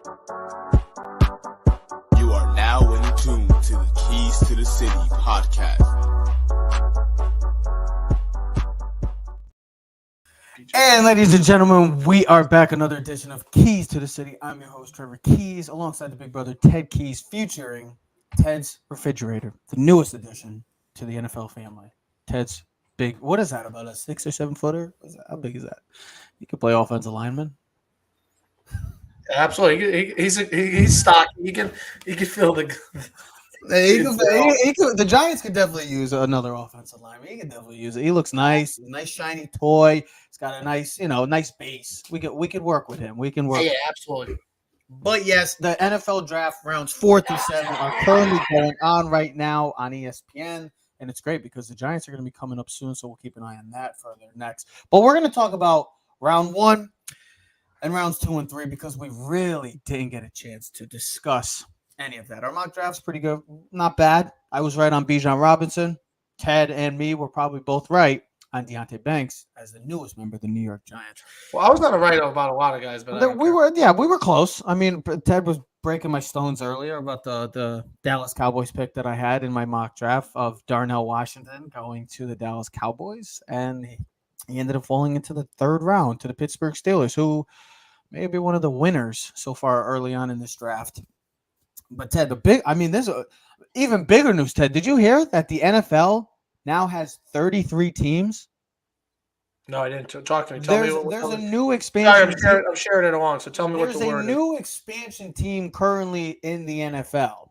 You are now in tune to the Keys to the City podcast. And ladies and gentlemen, we are back. Another edition of Keys to the City. I'm your host, Trevor Keys, alongside the big brother, Ted Keys, featuring Ted's Refrigerator, the newest addition to the NFL family. Ted's big, what is that, about a 6 or 7 footer? How big is that? He could play offensive lineman. Absolutely, he's stocky. He can fill the. The Giants could definitely use another offensive lineman. He could definitely use it. He looks nice, nice shiny toy. He's got a nice, nice base. We could work with him. We can work. Yeah, absolutely. But yes, the NFL draft rounds 4 through 7 are currently going on right now on ESPN, and it's great because the Giants are going to be coming up soon, so we'll keep an eye on that further next. But we're going to talk about round 1 and rounds 2 and 3 because we really didn't get a chance to discuss any of that. Our mock draft's pretty good, not bad. I was right on Bijan Robinson. Ted and me were probably both right on Deonte Banks as the newest member of the New York Giants. Well, I was not right about a lot of guys, but we were close. I mean, Ted was breaking my stones earlier about the Dallas Cowboys pick that I had in my mock draft of Darnell Washington going to the Dallas Cowboys, and he ended up falling into the 3rd round to the Pittsburgh Steelers, who may be one of the winners so far early on in this draft. But Ted, there's even bigger news, Ted. Did you hear that the NFL now has 33 teams? No, I didn't. Talk to me. There's a new expansion. Sorry, I'm sharing it along, so tell me what the word is. There's a new expansion team currently in the NFL.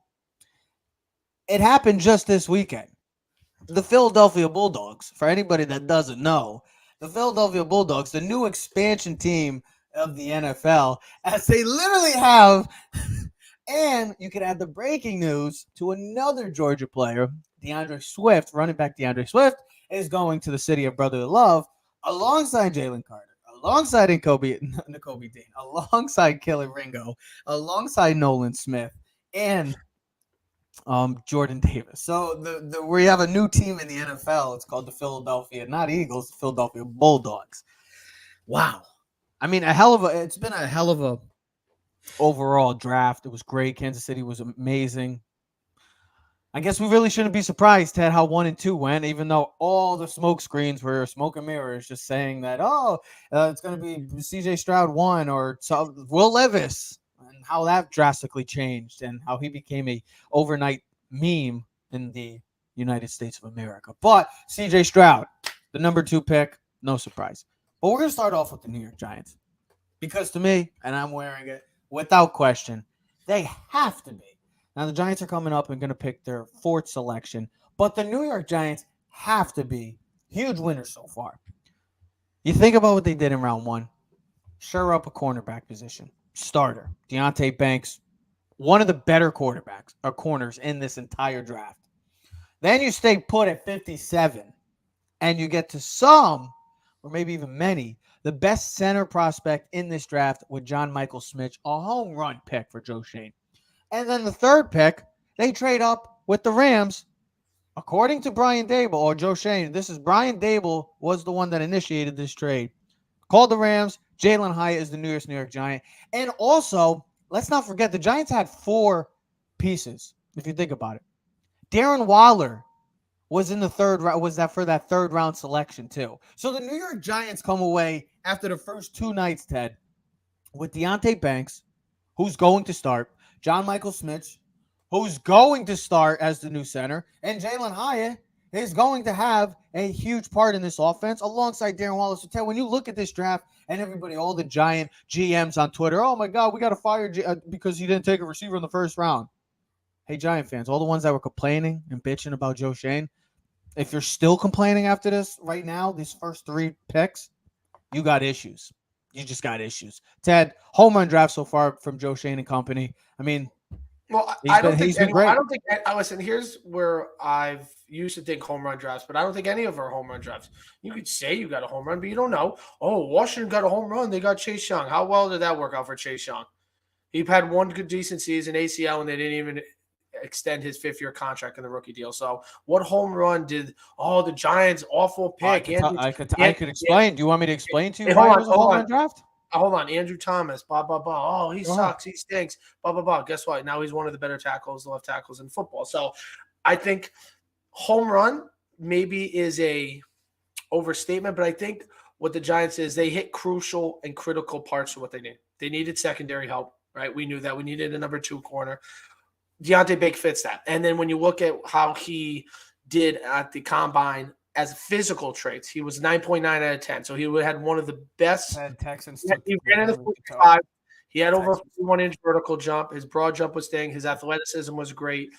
It happened just this weekend. The Philadelphia Bulldogs, for anybody that doesn't know, the Philadelphia Bulldogs, the new expansion team of the NFL, as they literally have... And you could add the breaking news to another Georgia player, DeAndre Swift. Running back DeAndre Swift is going to the city of brotherly love alongside Jalen Carter, alongside N'Kobe Dean, alongside Kelly Ringo, alongside Nolan Smith, and Jordan Davis. So we have a new team in the NFL. It's called the Philadelphia, not Eagles, the Philadelphia Bulldogs. Wow. I mean, it's been a hell of a overall draft. It was great. Kansas City was amazing. I guess we really shouldn't be surprised, Ted, how 1 and 2 went, even though all the smoke screens were smoke and mirrors just saying that, it's going to be CJ Stroud 1 or Will Levis, and how that drastically changed and how he became a overnight meme in the United States of America. But CJ Stroud, the number 2 pick, no surprise. But we're going to start off with the New York Giants because to me, and I'm wearing it, without question, they have to be. Now, the Giants are coming up and going to pick their 4th selection, but the New York Giants have to be huge winners so far. You think about what they did in round 1. Shore up a cornerback position. Starter, Deonte Banks, one of the better quarterbacks or corners in this entire draft. Then you stay put at 57, and you get to some, or maybe even many, the best center prospect in this draft with John Michael Schmitz, a home run pick for Joe Schoen. And then the 3rd pick, they trade up with the Rams. According to Brian Daboll, or Joe Schoen, this is Brian Daboll was the one that initiated this trade. Called the Rams. Jalen Hyatt is the newest New York Giant. And also, let's not forget, the Giants had 4 pieces, if you think about it. Darren Waller was in the 3rd round, was that for that 3rd round selection too. So the New York Giants come away after the first 2 nights, Ted, with Deonte Banks, who's going to start, John Michael Schmitz, who's going to start as the new center, and Jalen Hyatt is going to have a huge part in this offense alongside Darren Waller. So Ted, when you look at this draft and everybody, all the Giant GMs on Twitter, oh my God, we got to fire because he didn't take a receiver in the 1st round. Hey, Giant fans, all the ones that were complaining and bitching about Joe Schoen, if you're still complaining after this right now, these first 3 picks, you got issues. You just got issues. Ted, home run draft so far from Joe Schoen and company. I mean, well, I don't think. Listen, here's where I've used to think home run drafts, but I don't think any of our home run drafts. You could say you got a home run, but you don't know. Oh, Washington got a home run. They got Chase Young. How well did that work out for Chase Young? He had one good decent season, ACL, and they didn't even extend his 5th-year contract in the rookie deal. So what home run did the Giants awful pick? I could explain. Do you want me to explain to you why it was a home run draft? hold on, Andrew Thomas, blah, blah, blah. Oh, he sucks. He stinks, blah, blah, blah. Guess what? Now he's one of the better tackles, left tackles in football. So I think home run maybe is a overstatement, but I think what the Giants is they hit crucial and critical parts of what they need. They needed secondary help, right? We knew that. We needed a number 2 corner. Deontay Banks fits that. And then when you look at how he did at the combine as physical traits, he was 9.9 out of 10. So he had one of the best. Texans. He ran in the 45. He had over a 41-inch vertical jump. His broad jump was staying. His athleticism was great.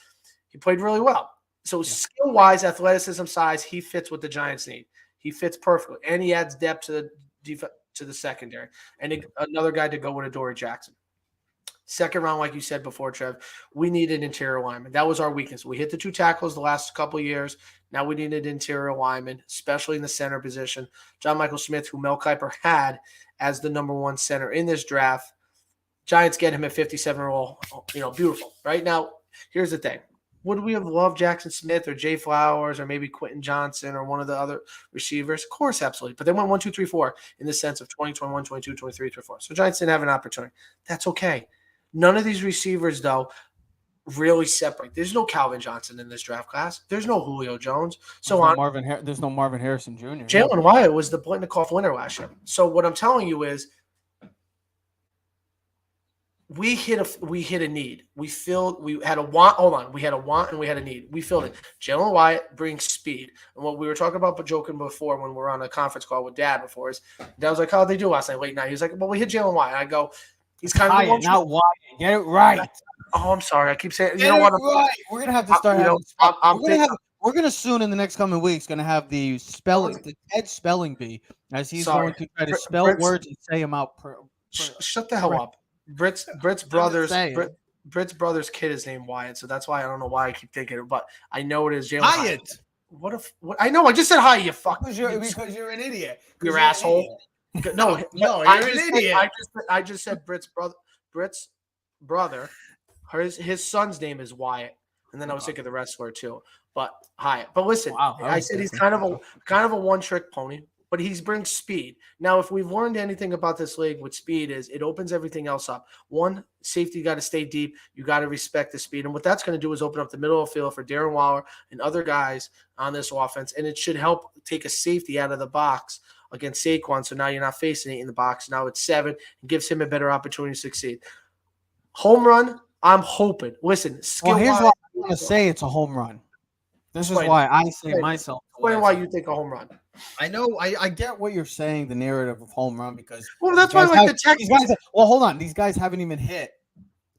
He played really well. So skill-wise, athleticism, size, he fits what the Giants need. He fits perfectly. And he adds depth to the secondary. And another guy to go with Adoree Jackson. Second round, like you said before, Trev, we needed interior lineman. That was our weakness. We hit the 2 tackles the last couple of years. Now we needed interior lineman, especially in the center position. John Michael Schmitz, who Mel Kiper had as the number 1 center in this draft. Giants get him at 57 roll. Beautiful. Right now, here's the thing. Would we have loved Jackson Smith or Jay Flowers or maybe Quentin Johnson or one of the other receivers? Of course, absolutely. But they went 1, 2, 3, 4 in the sense of 20, 21, 22, 23, 24. So Giants didn't have an opportunity. That's okay. None of these receivers, though, really separate. There's no Calvin Johnson in this draft class. There's no Julio Jones. There's no Marvin Harrison Jr. Jalen Wyatt was the Blitnikoff winner last year. So what I'm telling you is we hit a need. We had a want. Hold on. We had a want and we had a need. We filled it. Jalen Wyatt brings speed. And what we were talking about joking before when we were on a conference call with Dad before is Dad was like, how'd they do last night, late night? He was like, well, we hit Jalen Wyatt. I go, he's kind of not Wyatt. Get it right. Oh, I'm sorry. I keep saying, you know what? Right. We're gonna have to start. We're gonna soon in the next coming weeks gonna have the Ted spelling bee as he's going to try to spell words and say them out. Shut the hell up. Britt's brother's kid is named Wyatt, so that's why I don't know why I keep thinking it, but I know it is Jalen Hyatt. What I know, I just said hi, you fuck. Because you're an idiot. You're asshole. No, you're an idiot. I just said Britt's brother. His son's name is Wyatt, and then I was thinking the wrestler too. But Hyatt. But listen, I said he's kind of a one-trick pony. But he brings speed. Now, if we've learned anything about this league with speed is it opens everything else up. One, safety got to stay deep. You got to respect the speed. And what that's going to do is open up the middle of the field for Darren Waller and other guys on this offense. And it should help take a safety out of the box against Saquon. So now you're not facing 8 in the box. Now it's 7 and gives him a better opportunity to succeed. Home run, I'm hoping. Listen, here's what I'm going to say it's a home run. This is why I say myself. Explain why you think a home run. I know. I get what you're saying, the narrative of home run, because that's why the Texans. Hold on. These guys haven't even hit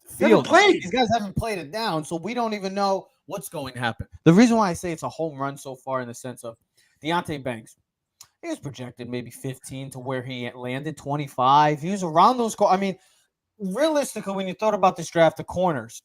field. These guys haven't played it down, so we don't even know what's going to happen. The reason why I say it's a home run so far in the sense of Deontay Banks, he was projected maybe 15 to where he landed 25. He was around those. I mean, realistically, when you thought about this draft, the corners,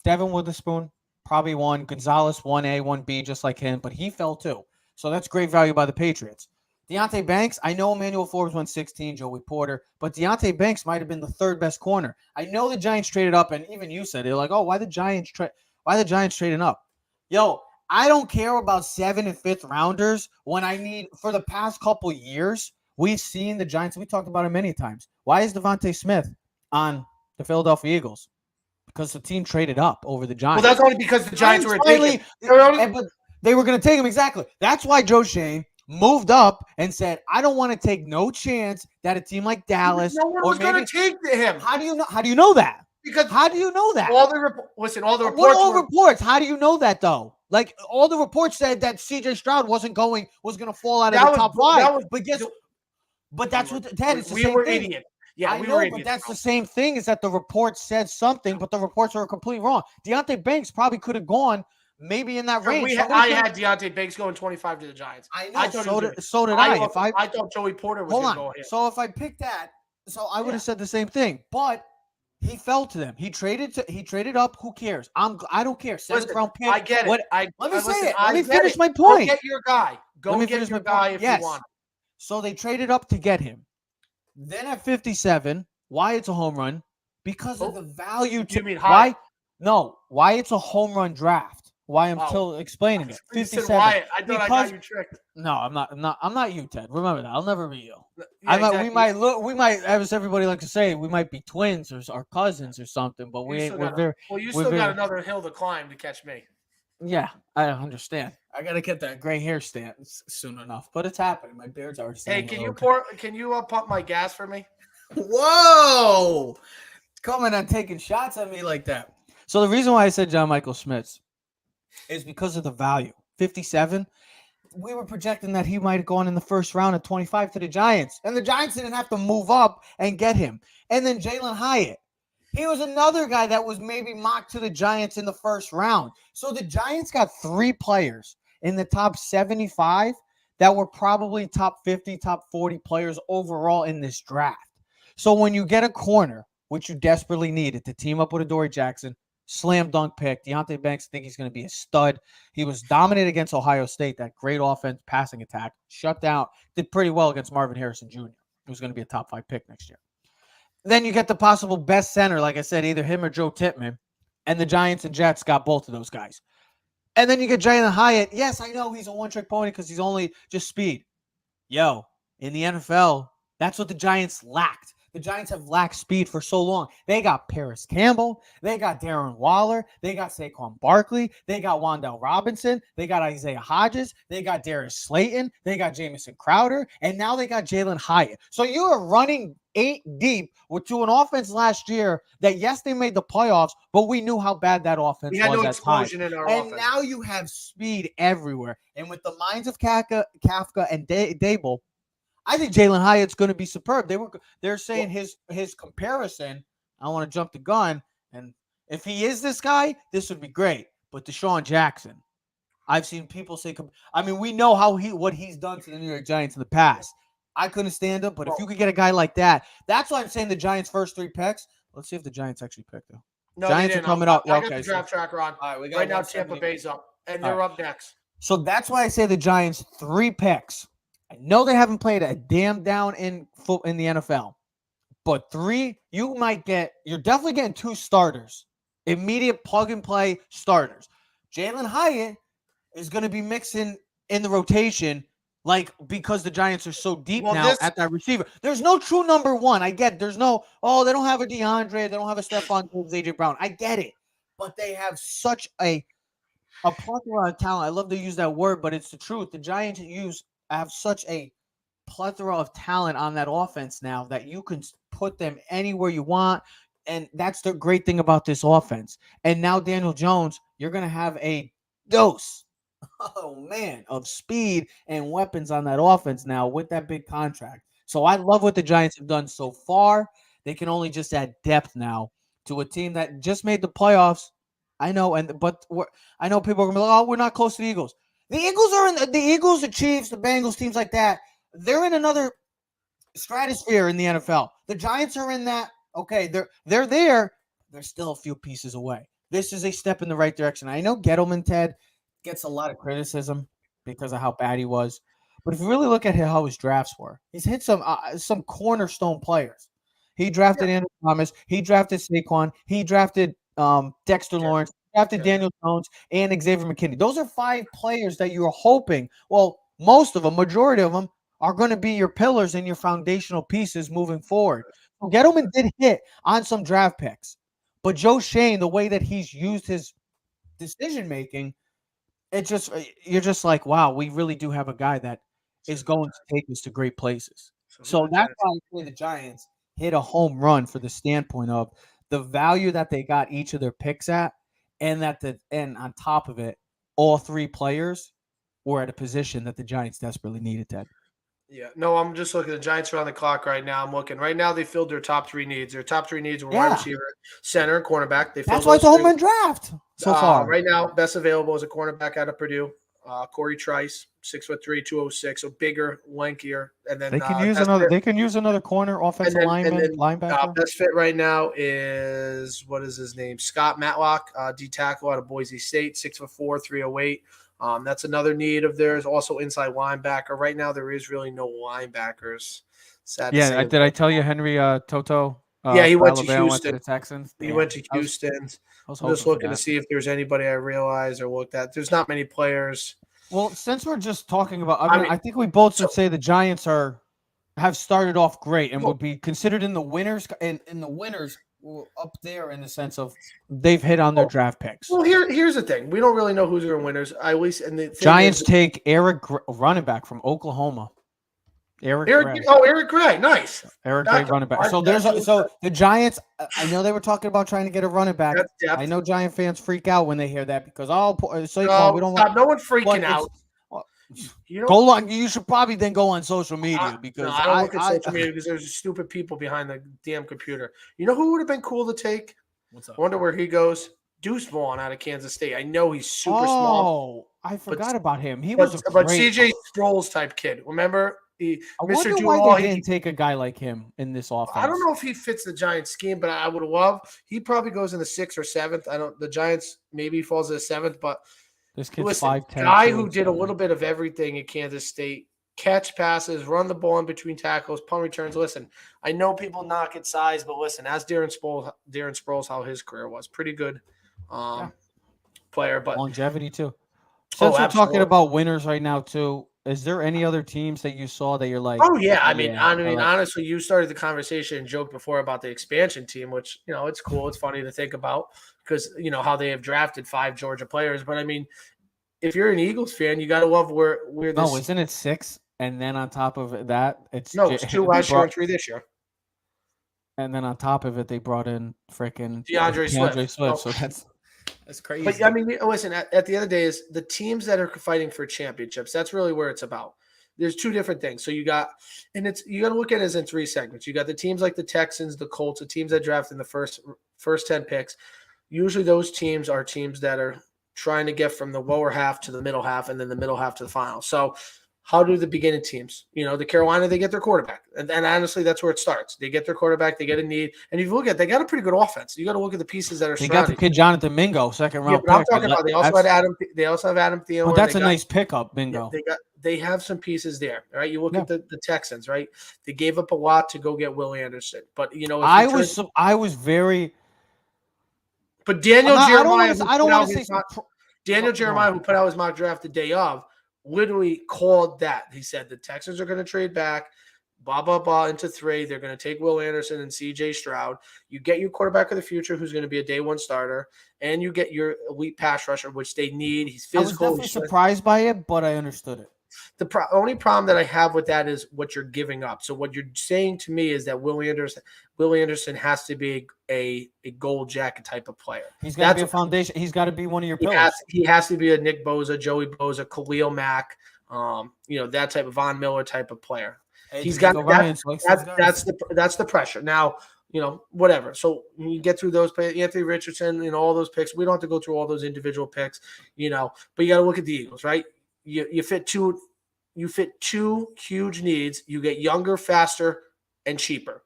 Devin Witherspoon probably 1, Gonzalez 1A, 1B, just like him, but he fell too. So that's great value by the Patriots. Deontay Banks, I know Emmanuel Forbes went 16, Joey Porter, but Deontay Banks might have been the 3rd best corner. I know the Giants traded up, and even you said it, like, oh, why the Giants trading up? Yo, I don't care about 7th and 5th rounders when I need, for the past couple years, we've seen the Giants, we talked about it many times. Why is Devontae Smith on the Philadelphia Eagles? Because the team traded up over the Giants. Well, that's only because the Giants were taking. But they were going to take him, exactly. That's why Joe Schoen moved up and said, I don't want to take no chance that a team like Dallas no one was going to take him. How do you know that? Because how do you know that? All the reports. Reports. How do you know that though? Like all the reports said that CJ Stroud was going to fall out of the top 5. But that's what Ted. It's the same thing. Idiot. Yeah, I know, but that's the same thing. Is that the report said something, but the reports are completely wrong. Deontay Banks probably could have gone maybe in that range. I had Deontay Banks going 25 to the Giants. I know. So did I. I thought Joey Porter was going to go ahead. So if I picked that, I would have said the same thing. But he fell to them. He traded up. Who cares? I don't care. 7th round pick. I get it. Let me say it. Let me finish my point. Go get your guy. Go get your guy if you want. So they traded up to get him. Then at 57, why it's a home run? Because of the value. You mean high? Why it's a home run draft? Why I'm still explaining it. 57. Why? I thought I got you tricked. No, I'm not you, Ted. Remember that. I'll never be you. Yeah, exactly. We might, as everybody likes to say, we might be twins or cousins or something, but we ain't. You still got another hill to climb to catch me. Yeah, I understand. I gotta get that gray hair stance soon enough, but it's happening. My beard's already. Hey, can you pump my gas for me? Whoa! Coming and taking shots at me like that. So the reason why I said John Michael Schmitz is because of the value. 57. We were projecting that he might have gone in the first round at 25 to the Giants, and the Giants didn't have to move up and get him. And then Jalen Hyatt. He was another guy that was maybe mocked to the Giants in the first round. So the Giants got 3 players in the top 75 that were probably top 50, top 40 players overall in this draft. So when you get a corner, which you desperately needed to team up with Adoree Jackson, slam dunk pick. Deonte Banks, I think he's going to be a stud. He was dominant against Ohio State, that great offense, passing attack, shut down, did pretty well against Marvin Harrison Jr., who's going to be a top 5 pick next year. Then you get the possible best center, like I said, either him or Joe Tippmann, and the Giants and Jets got both of those guys. And then you get Jalen Hyatt. Yes, I know he's a one-trick pony because he's only just speed. Yo, in the NFL, that's what the Giants lacked. The Giants have lacked speed for so long. They got Paris Campbell. They got Darren Waller. They got Saquon Barkley. They got Wan'Dale Robinson. They got Isaiah Hodgins. They got Darius Slayton. They got Jamison Crowder. And now they got Jalen Hyatt. So you are running 8 deep to an offense last year that, yes, they made the playoffs, but we knew how bad that offense was. We had no explosion in our offense. And now you have speed everywhere. And with the minds of Kafka and Dable, I think Jalen Hyatt's going to be superb. They're saying his comparison. I want to jump the gun, and if he is this guy, this would be great. But Deshaun Jackson, I've seen people say. I mean, we know what he's done to the New York Giants in the past. I couldn't stand him, but if you could get a guy like that, that's why I'm saying the Giants' first 3 picks. Let's see if the Giants actually picked them. No, Giants are coming up. I got the draft tracker on. All right, right now Tampa Bay's up, and they're up next. So that's why I say the Giants 3 picks. I know they haven't played a damn down in the NFL, but 3, you're definitely getting 2 starters, immediate plug and play starters. Jalen Hyatt is going to be mixing in the rotation, because the Giants are so deep at that receiver. There's no true number 1. I get it. There's no, they don't have a DeAndre, they don't have a Stephon Diggs, AJ Brown. I get it, but they have such a plethora of talent. I love to use that word, but it's the truth. The Giants have such a plethora of talent on that offense now that you can put them anywhere you want. And that's the great thing about this offense. And now Daniel Jones, you're going to have a dose, of speed and weapons on that offense now with that big contract. So I love what the Giants have done so far. They can only just add depth now to a team that just made the playoffs. I know, but I know people are going to be like, we're not close to the Eagles. The Eagles are in the Eagles, the Chiefs, the Bengals, teams like that. They're in another stratosphere in the NFL. The Giants are in that. Okay, they're there. They're still a few pieces away. This is a step in the right direction. I know Gettleman, Ted, gets a lot of criticism because of how bad he was. But if you really look at how his drafts were, he's hit some cornerstone players. He drafted Andrew Thomas. He drafted Saquon. He drafted Dexter Lawrence. Drafted Daniel Jones and Xavier McKinney. Those are 5 players that you are hoping. Well, most of them, majority of them, are going to be your pillars and your foundational pieces moving forward. So Gettleman did hit on some draft picks, but Joe Schoen, the way that he's used his decision making, you're just like, wow, we really do have a guy that is going to take us to great places. So that's why I say the Giants hit a home run for the standpoint of the value that they got each of their picks at. And on top of it, all 3 players were at a position that the Giants desperately needed, Ted. Yeah. No, I'm just looking. The Giants are on the clock right now. I'm looking. Right now, they filled their top 3 needs. Their top 3 needs were wide receiver, center, and cornerback. That's why it's a home run draft so far. Right now, best available is a cornerback out of Purdue. Corey Trice, 6'3", 206, so bigger, lankier, and then they can use another corner, offensive linebacker. Best fit right now is what is his name? Scott Matlock, D tackle out of Boise State, 6'4", 308. That's another need of theirs. Also inside linebacker. Right now there is really no linebackers. Did I tell you Henry Toto Yeah, he went to Alabama, Houston. went to the Texans. He went to Houston. I was I'm just looking to see if there's anybody I realize or looked at. There's not many players. Well, since we're just talking about, I think we both should say the Giants have started off great and would be considered in the winners and in the winners up there in the sense of they've hit on their draft picks. Well, here's the thing: we don't really know who's going to winners. The Giants take Eric running back from Oklahoma. Eric Gray, nice. Eric Gray running back. So the Giants. I know they were talking about trying to get a running back. I know Giant fans freak out when they hear that because we don't stop. No one freaking out. You should probably then go on social media because I don't look at social media because there's stupid people behind the damn computer. You know who would have been cool to take? What's up? I wonder where he goes. Deuce Vaughn out of Kansas State. I know he's super small. I forgot about him. He but was CJ Sproles type kid. Remember? I wonder why they didn't take a guy like him in this offense. I don't know if he fits the Giants scheme, but I would love. He probably goes in the 6th or 7th. The Giants maybe falls in the 7th, but this kid's 5'10". Guy who did a little bit of everything at Kansas State: catch passes, run the ball in between tackles, punt returns. Listen, I know people knock at size, but listen, as Darren Sproles, how his career was pretty good, player, but longevity too. Since we're talking about winners right now too. Is there any other teams that you saw that you're like? Oh yeah, honestly, you started the conversation and joked before about the expansion team, which it's cool, it's funny to think about because how they have drafted 5 Georgia players. But I mean, if you're an Eagles fan, you got to love where this. No, isn't it 6? And then on top of that, it's 2 last year and 3 this year. And then on top of it, they brought in freaking DeAndre Swift. So that's crazy. But I mean, listen, at the end of the day, is the teams that are fighting for championships. That's really where it's about. There's 2 different things. So you got to look at it as in 3 segments. You got the teams like the Texans, the Colts, the teams that draft in the first 10 picks. Usually those teams are teams that are trying to get from the lower half to the middle half and then the middle half to the final. So how do the beginning teams? The Carolina, they get their quarterback. And honestly, that's where it starts. They get their quarterback, they get a need. And if you look at they got a pretty good offense. You got to look at the pieces that are surrounding. They got the kid Jonathan Mingo, second round pick. I'm talking about they also have Adam Thielen. But that's a nice pickup, Mingo. They have some pieces there, right? You look at the Texans, right? They gave up a lot to go get Will Anderson. But I was very But Daniel Jeremiah, Jeremiah who put out his mock draft the day of, literally called that. He said the Texans are going to trade back, blah, blah, blah, into 3. They're going to take Will Anderson and C.J. Stroud. You get your quarterback of the future who's going to be a day 1 starter, and you get your elite pass rusher, which they need. He's physical. I was definitely surprised by it, but I understood it. The only problem that I have with that is what you're giving up. So what you're saying to me is that Will Anderson has to be a gold jacket type of player. He's got to be a foundation. He's got to be one of your pillars. He has to be a Nick Bosa, Joey Bosa, Khalil Mack, that type of Von Miller type of player. He's got that's the pressure. Now, whatever. So you get through those, Anthony Richardson, all those picks. We don't have to go through all those individual picks, but you got to look at the Eagles, right? You fit 2 huge needs. You get younger, faster, and cheaper.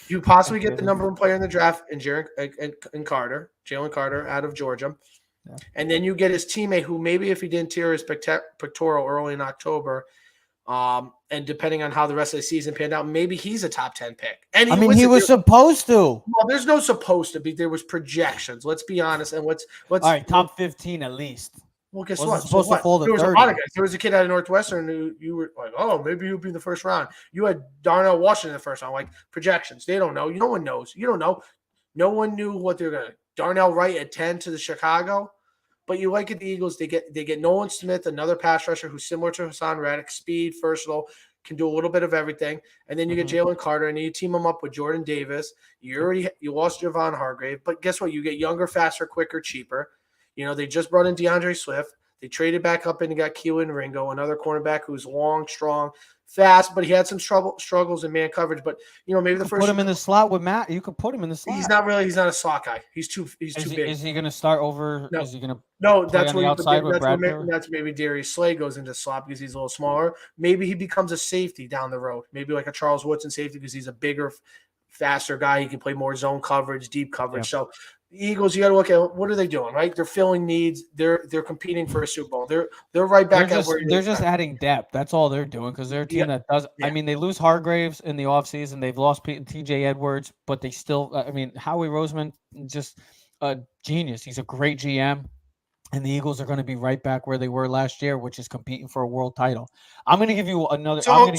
You possibly get the number 1 player in the draft in Jalen Carter out of Georgia. Yeah. And then you get his teammate who maybe if he didn't tear his pectoral early in October, and depending on how the rest of the season panned out, maybe he's a top 10 pick. And he was supposed to. Well, there's no supposed to be. There was projections. Let's be honest. And all right, top 15 at least. Well, guess what? Supposed to fall to 30. Was a lot of guys. There was a kid out of Northwestern who you were like, oh, maybe he'll be in the first round. You had Darnell Washington in the first round. Like projections, they don't know. No one knows. You don't know. No one knew what they're gonna. Darnell Wright at 10 to the Chicago, but you like at the Eagles. They get Nolan Smith, another pass rusher who's similar to Hassan Reddick, speed, versatile, can do a little bit of everything. And then you get Jalen Carter, and you team him up with Jordan Davis. You lost Javon Hargrave, but guess what? You get younger, faster, quicker, cheaper. They just brought in DeAndre Swift. They traded back up and got Keelan Ringo, another cornerback who's long, strong, fast, but he had some struggles in man coverage. But maybe the first put him in the slot with Matt. You could put him in the slot. He's not a slot guy. He's too big. Is he going to start over? No. Is he going to? No, that's where that's maybe Darius Slay goes into slot because he's a little smaller. Maybe he becomes a safety down the road. Maybe like a Charles Woodson safety because he's a bigger, faster guy. He can play more zone coverage, deep coverage. So the Eagles, you got to look at what are they doing, right? They're filling needs. They're competing for a Super Bowl. They're right back at where they're just adding depth. That's all they're doing because they're a team that does. I mean, they lose Hargraves in the offseason. They've lost T.J. Edwards, but they still. I mean, Howie Roseman, just a genius. He's a great GM. And the Eagles are going to be right back where they were last year, which is competing for a world title. I'm going to give you another. And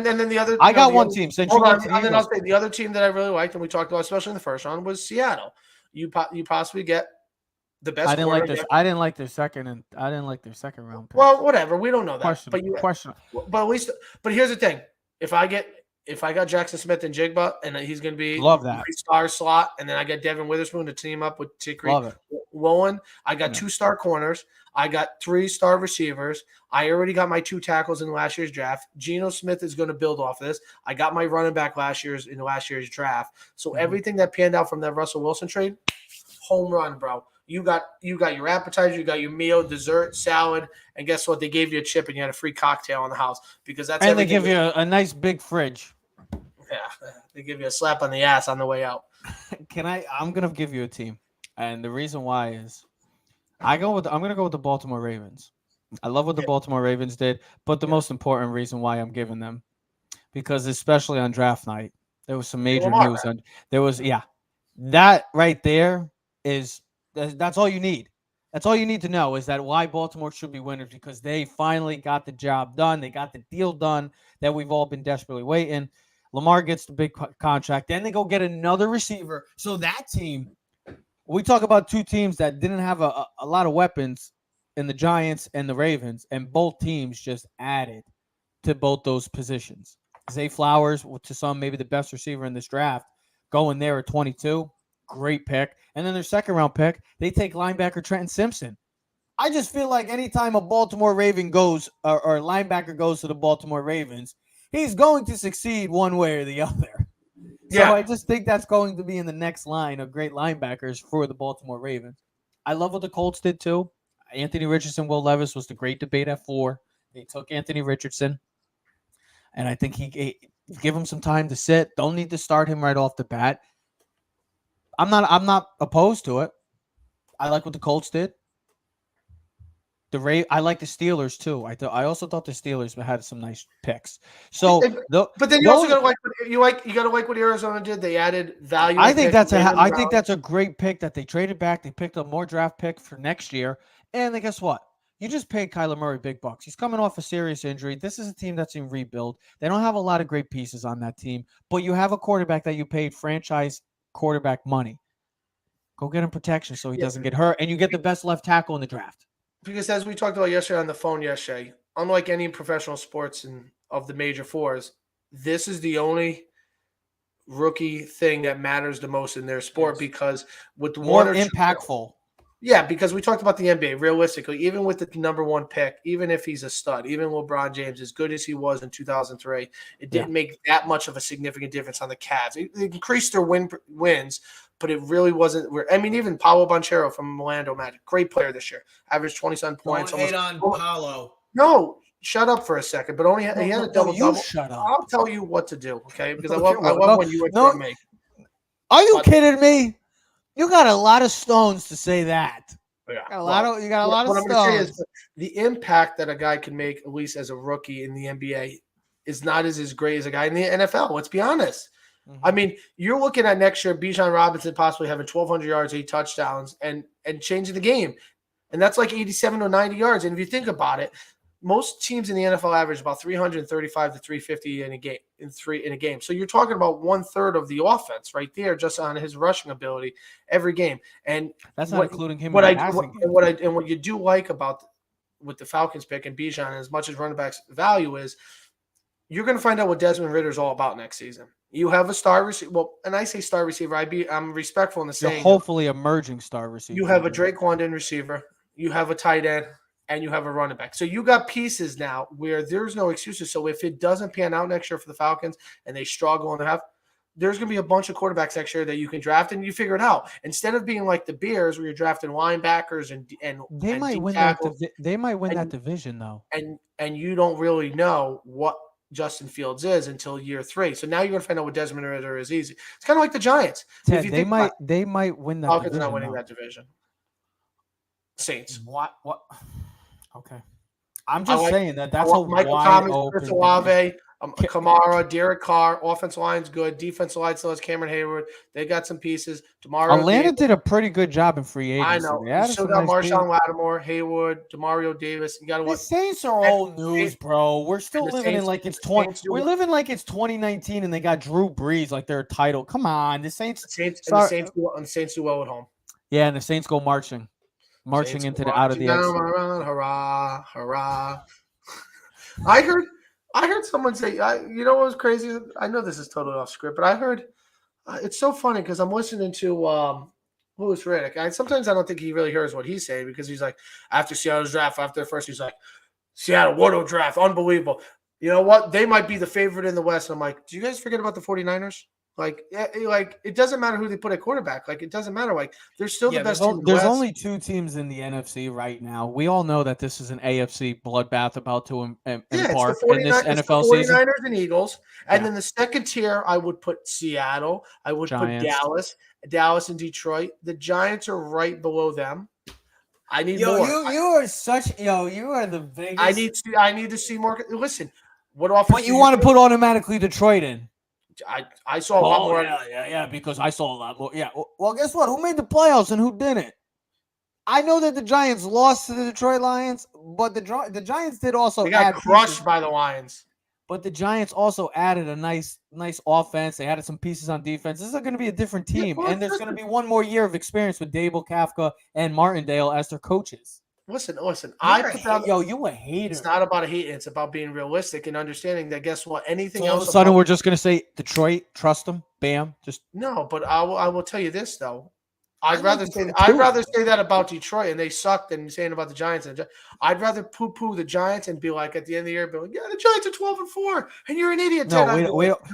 then the other. I got one team. Since hold on, and then I'll say the other team that I really liked and we talked about, especially in the first round, was Seattle. You possibly get the best. I didn't like this. I didn't like their second round pick. Well, whatever. We don't know that. Question. But at least. But here's the thing: if I got Jackson Smith and Jigba, and he's going to be love that 3-star slot, and then I got Devin Witherspoon to team up with Tikri Woolen. I got 2-star corners. I got 3-star receivers. I already got my 2 tackles in last year's draft. Geno Smith is going to build off this. I got my running back in last year's draft. So everything that panned out from that Russell Wilson trade, home run, bro. You got your appetizer, you got your meal, dessert, salad, and guess what? They gave you a chip and you had a free cocktail in the house because that's. And they give you a nice big fridge. Yeah, they give you a slap on the ass on the way out. I'm gonna give you a team, and the reason why is I'm gonna go with the Baltimore Ravens. I love what the Baltimore Ravens did, but the most important reason why I'm giving them, because especially on draft night, there was some major news. That right there is that's all you need. That's all you need to know is that why Baltimore should be winners, because they finally got the job done. They got the deal done that we've all been desperately waiting. Lamar gets the big contract. Then they go get another receiver. So that team, we talk about 2 teams that didn't have a lot of weapons in the Giants and the Ravens, and both teams just added to both those positions. Zay Flowers, to some, maybe the best receiver in this draft, going there at 22. Great pick. And then their second round pick, they take linebacker Trenton Simpson. I just feel like anytime a Baltimore Raven goes or a linebacker goes to the Baltimore Ravens, he's going to succeed one way or the other. So I just think that's going to be in the next line of great linebackers for the Baltimore Ravens. I love what the Colts did too. Anthony Richardson, Will Levis was the great debate at 4. They took Anthony Richardson, and I think he give him some time to sit. Don't need to start him right off the bat. I'm not opposed to it. I like what the Colts did. I like the Steelers too. I also thought the Steelers had some nice picks. So, but then you also gotta like what Arizona did. They added value. I think that's a great pick that they traded back. They picked up more draft pick for next year, and then guess what? You just paid Kyler Murray big bucks. He's coming off a serious injury. This is a team that's in rebuild. They don't have a lot of great pieces on that team, but you have a quarterback that you paid franchise quarterback money. Go get him protection so he doesn't get hurt, and you get the best left tackle in the draft. Because as we talked about yesterday on the phone unlike any professional sports of the major 4s, this is the only rookie thing that matters the most in their sport because with more impactful. Yeah, because we talked about the NBA. Realistically, even with the number 1 pick, even if he's a stud, even LeBron James, as good as he was in 2003, it didn't make that much of a significant difference on the Cavs. It increased their wins, but it really wasn't. I mean, even Paolo Banchero from Orlando Magic, great player this year, averaged 27 points. Don't hate on Paolo. No, shut up for a second. But he had a double-double. Shut up. I'll tell you what to do, okay? Because I love when you were me. Are you kidding me? You got a lot of stones to say that. Yeah. You got a lot of stones. What I'm going to say is the impact that a guy can make, at least as a rookie in the NBA, is not as great as a guy in the NFL. Let's be honest. Mm-hmm. I mean, you're looking at next year, Bijan Robinson possibly having 1,200 yards, 8 touchdowns, and changing the game. And that's like 87 or 90 yards. And if you think about it, most teams in the NFL average about 335 to 350 in a game. So you're talking about 1/3 of the offense right there, just on his rushing ability every game. And that's not including him. What you do like about with the Falcons pick and Bijan, as much as running back's value is, you're going to find out what Desmond Ridder is all about next season. You have a star receiver. Well, and I say star receiver. I'm respectful in the saying. Hopefully, emerging star receiver. You have a Drake London receiver. You have a tight end. And you have a running back. So you got pieces now where there's no excuses. So if it doesn't pan out next year for the Falcons and they struggle and there's going to be a bunch of quarterbacks next year that you can draft and you figure it out. Instead of being like the Bears where you're drafting linebackers and they might win that. They might win that division though. And you don't really know what Justin Fields is until year 3. So now you're going to find out what Desmond Ridder is easy. It's kind of like the Giants. Ted, they might win that Falcons division. Not winning that division. Saints. What? Okay. I'm just saying that's a Michael wide Thomas, open Chris Olave, Kamara, Derek Carr. Offensive line's good. Defensive line still has Cameron Hayward. They got some pieces. Atlanta did a pretty good job in free agency. I know. You still got Marshawn Lattimore, Hayward, Demario Davis. You got the Saints are old news, bro. We're still living in like it's 20. We're living like it's 2019, and they got Drew Brees like their title. Come on, the Saints. The Saints do well at home. Yeah, and the Saints go marching into the out of the exit. Hurrah, hurrah! I heard someone say, you know what was crazy? I know this is totally off script, but I heard it's so funny because I'm listening to Louis Riddick. Sometimes I don't think he really hears what he's saying because he's like, after Seattle's draft, after the first, he's like, Seattle, what a draft, unbelievable. You know what? They might be the favorite in the West. And I'm like, do you guys forget about the 49ers? Like it doesn't matter who they put at quarterback. Like, it doesn't matter. Like, they're still the best team. There's only 2 teams in the NFC right now. We all know that this is an AFC bloodbath about to impart in this NFL season. 49ers and Eagles. And then the second tier, I would put Seattle. I would put Dallas and Detroit. The Giants are right below them. I need more. You are the biggest. I need to see more. Listen, what offense? But you want to put automatically Detroit in. I saw a lot more. Yeah, because I saw a lot more. Yeah. Well, guess what? Who made the playoffs and who didn't? I know that the Giants lost to the Detroit Lions, but the Giants did also. They got crushed by the Lions. But the Giants also added a nice offense. They added some pieces on defense. This is going to be a different team, and there's going to be one more year of experience with Dable, Kafka, and Martindale as their coaches. Listen. You a hater. It's not about a hate. It's about being realistic and understanding that. Guess what? Anything else. All of a sudden, we're just going to say Detroit, trust them, bam. No, but I will tell you this though. I'd rather say that about Detroit and they suck than saying about the Giants. I'd rather poo-poo the Giants and be like at the end of the year, be like, yeah, the Giants are 12-4, and you're an idiot. No,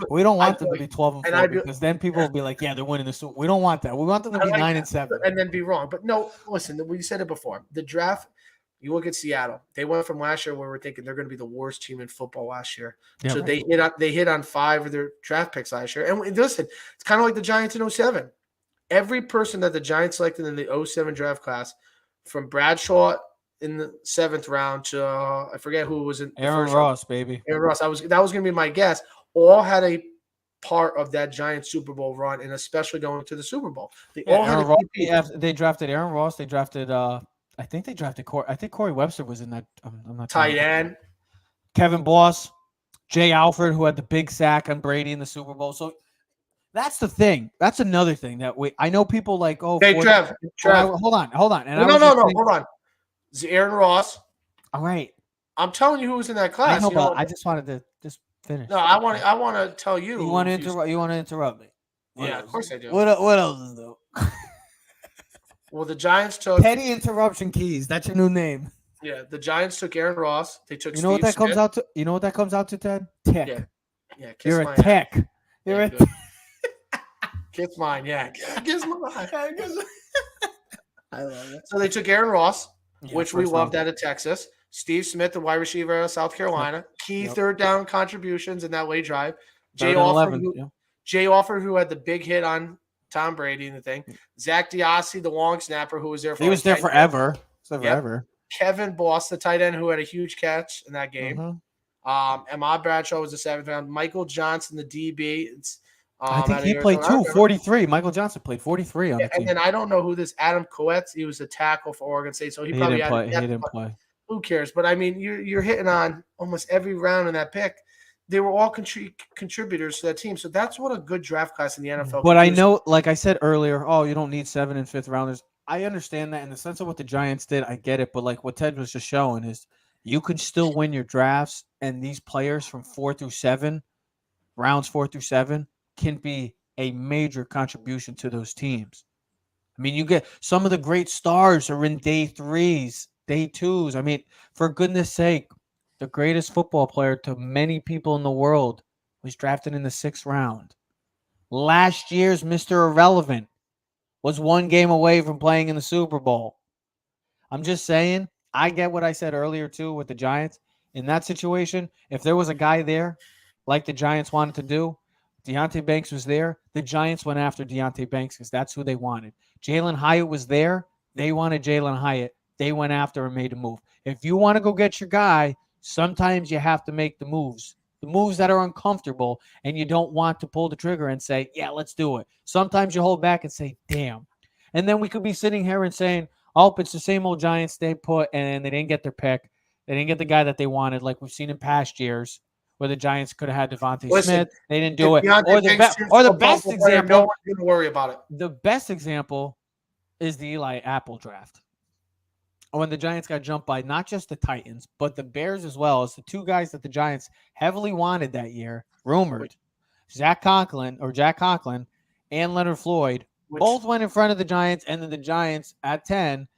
we don't want them to be 12-4 because then people will be like, yeah, they're winning the Super. We don't want that. We want them to be 9-7 and then be wrong. But no, listen, we said it before. The draft. You look at Seattle. They went from last year where we're thinking they're going to be the worst team in football last year. Yeah, so they hit on 5 of their draft picks last year. And listen, it's kind of like the Giants in 07. Every person that the Giants selected in the 07 draft class, from Bradshaw in the 7th round to I forget who was in Aaron Ross, baby. Aaron Ross. That was going to be my guess. All had a part of that Giants Super Bowl run, and especially going to the Super Bowl. They all had they drafted Aaron Ross. They drafted I think they drafted Corey. I think Corey Webster was in that. I'm not tight end. Kevin Boss, Jay Alford, who had the big sack on Brady in the Super Bowl. So. That's the thing. That's another thing that I know people like. Oh, hey, Trev. Hold on. And no. Hold on. It's Aaron Ross. All right. I'm telling you who was in that class. I just wanted to just finish. No, I want to tell you. You want to interrupt me? Yeah, of course I do. What else is though? Well, the Giants took Petty Interruption Keys. That's your new name. Yeah, the Giants took Aaron Ross. They took. You know what that comes out to? You know what that comes out to, Ted? Tech. Yeah. You're a tech. You're a. Kiss mine, yeah. Kiss mine. I love it. So they took Aaron Ross, which we loved out of Texas. Steve Smith, the wide receiver out of South Carolina. Key third down contributions in that way drive. Jay Alford, who had the big hit on Tom Brady and the thing. Zach Diassi, the long snapper, who was there for. He was there forever. Forever. Kevin Boss, the tight end, who had a huge catch in that game. Ahmad Bradshaw was the 7th round. Michael Johnson, the DB. I think he played too. 43. Michael Johnson played 43 on the team. And then I don't know who this Adam Coetz. He was a tackle for Oregon State, so he probably didn't play. Who cares? But I mean, you're hitting on almost every round in that pick. They were all contributors to that team, so that's what a good draft class in the NFL. But I know, like I said earlier, you don't need 7th and 5th rounders. I understand that in the sense of what the Giants did. I get it, but like what Ted was just showing is you can still win your drafts, and these players from 4 through 7, rounds 4 through 7. Can be a major contribution to those teams. I mean, you get some of the great stars are in day 3s, day 2s. I mean, for goodness sake, the greatest football player to many people in the world was drafted in the 6th round. Last year's Mr. Irrelevant was 1 game away from playing in the Super Bowl. I'm just saying, I get what I said earlier too with the Giants. in that situation, if there was a guy there like the Giants wanted to do, Deonte Banks was there, the Giants went after Deonte Banks because that's who they wanted. Jalen Hyatt was there. They wanted Jalen Hyatt. They went after and made a move. If you want to go get your guy, sometimes you have to make the moves that are uncomfortable, and you don't want to pull the trigger and say, yeah, let's do it. Sometimes you hold back and say, damn. And then we could be sitting here and saying, oh, it's the same old Giants stay put, and they didn't get their pick. They didn't get the guy that they wanted, like we've seen in past years, where the Giants could have had Devontae Smith. They didn't do it. Or the best example. No one can worry about it. The best example is the Eli Apple draft. When the Giants got jumped by not just the Titans, but the Bears as well, as the two guys that the Giants heavily wanted that year, rumored, Jack Conklin and Leonard Floyd, both went in front of the Giants, and then the Giants at 10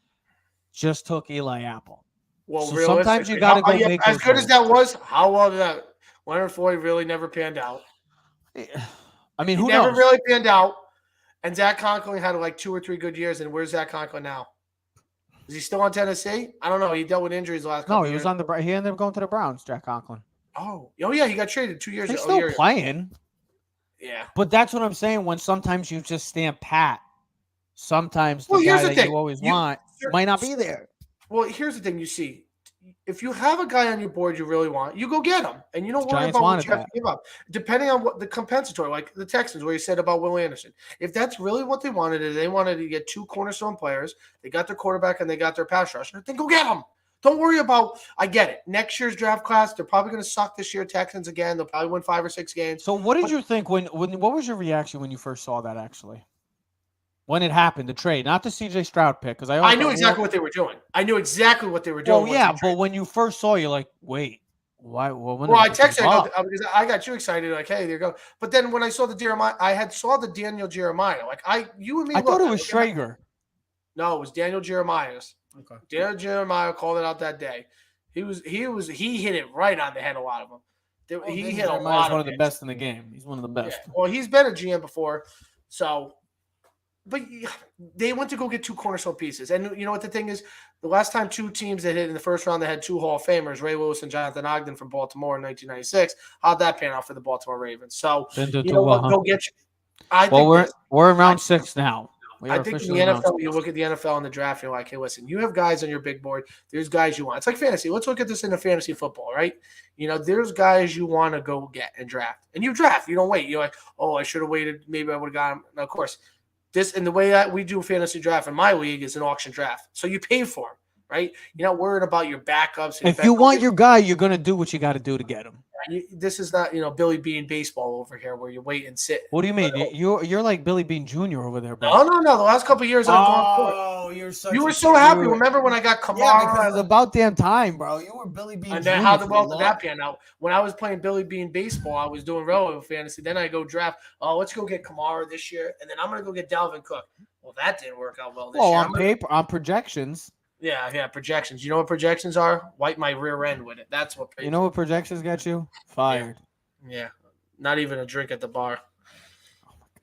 just took Eli Apple. Well, so sometimes you got to go make as good as that was. How well did that? Leonard Floyd really never panned out. I mean, who never knows? really panned out. And Zach Conklin had like 2 or 3 good years. And where's Zach Conklin now? Is he still on Tennessee? I don't know. He dealt with injuries the last couple years. No, he was on the. He ended up going to the Browns. Jack Conklin. Oh yeah, he got traded 2 years ago. He's still playing. Yeah, but that's what I'm saying. When sometimes you just stand pat, sometimes the guy that you always want might not be there. Well, here's the thing. You see, if you have a guy on your board you really want, you go get him, and you don't worry about what you have to give up. Depending on what the compensatory, like the Texans, where you said about Will Anderson, if that's really what they wanted, is they wanted to get 2 cornerstone players, they got their quarterback and they got their pass rusher, then go get them. Don't worry about. I get it. Next year's draft class, they're probably going to suck this year. Texans again, they'll probably win 5 or 6 games. So, what did you think when? What was your reaction when you first saw that? Actually, when it happened, the trade, not the CJ Stroud pick, because I knew exactly what they were doing. I knew exactly what they were doing. Well, yeah, but when you first saw, you're like, wait, why? Well, I texted because I got you excited. Like, hey, there you go. But then when I saw the Daniel Jeremiah. Like you and me. I thought it was Schrager. No, it was Daniel Jeremiah's. Okay. Daniel Jeremiah called it out that day. He hit it right on the head. A lot of them. He hit a lot. He's one of the best in the game. He's one of the best. Yeah. Well, he's been a GM before, so. But they went to go get 2 cornerstone pieces. And you know what the thing is? The last time 2 teams that hit in the first round, they had 2 Hall of Famers, Ray Lewis and Jonathan Ogden from Baltimore in 1996. How'd that pan out for the Baltimore Ravens? So, you know what? Go get you. We're in round 6 now. I think in the NFL, you look at the NFL and the draft, and you're like, hey, listen, you have guys on your big board. There's guys you want. It's like fantasy. Let's look at this in a fantasy football, right? You know, there's guys you want to go get and draft. And you draft. You don't wait. You're like, oh, I should have waited. Maybe I would have got him. Now, of course, and the way that we do fantasy draft in my league is an auction draft. So you pay for him, right? You're not worried about your backups. If you want your guy, you're going to do what you got to do to get him. This is not, Billy Bean baseball over here where you wait and sit. What do you mean? You're like Billy Bean Jr. over there, bro. No. The last couple of years I've gone for it. You were so happy. Remember when I got Kamara? Yeah, because it was about damn time, bro. You were Billy Bean and Jr. And then how the well did that pan out? When I was playing Billy Bean baseball, I was doing relevant fantasy. Then I go draft. Oh, let's go get Kamara this year. And then I'm going to go get Dalvin Cook. Well, that didn't work out well this year. On paper, on projections. Yeah, projections. You know what projections are? Wipe my rear end with it. That's what. You know what projections got you? Fired. Yeah. Not even a drink at the bar.